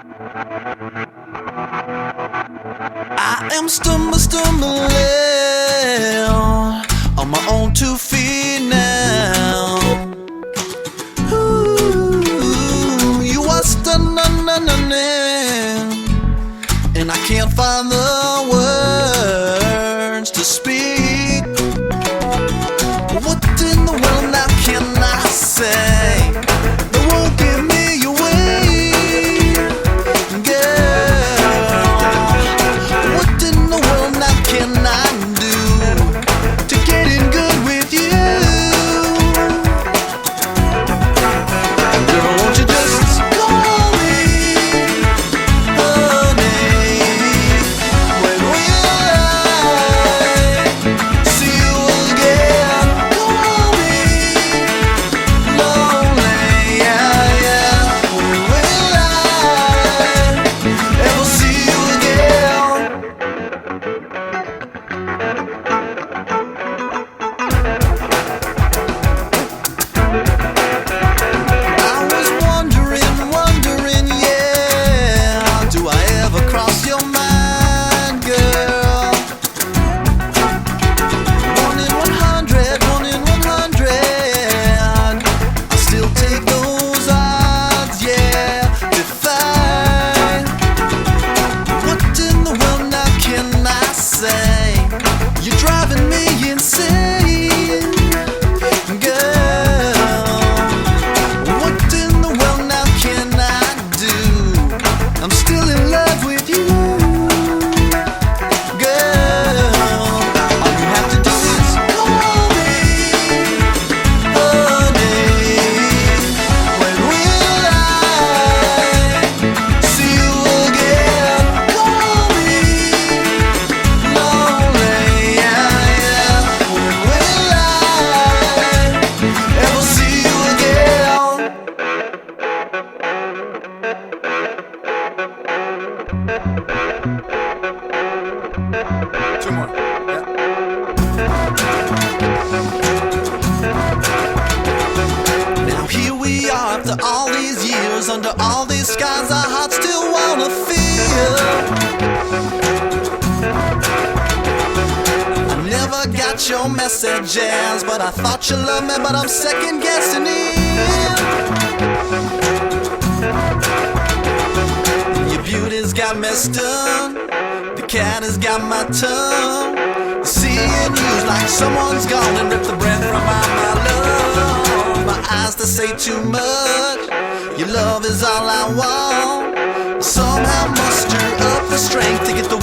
I am stumbling on my own 2 feet now. Ooh, you are stunning, and I can't find the words to speak. What in the world now can I say that won't give me away, girl? What in the world now can I do to get in good with you? Girl, won't you just call me, honey? When will I see you again? Call me lonely, yeah, yeah. When will I ever see you again? I was wondering, yeah, do I ever cross your mind, girl? 1 in 100, 1 in 100. I still take those odds, yeah, defy. What in the world now can I say? You're driving me insane, girl. What in the world now can I do? I'm still in love with you, girl. All you have to do is call me, honey. When will I see you again? Call me lonely, yeah, yeah. When will I ever see you again? 2 more. Yeah. Now here we are after all these years, under all these skies, our hearts still wanna feel. I never got your messages, but I thought you loved me, but I'm second guessing it. Your beauty's got me stunned, the cat has got my tongue. Seeing you's like someone's gone and ripped the breath from my love. My eyes to say too much, your love is all I want. Somehow muster up the strength to get the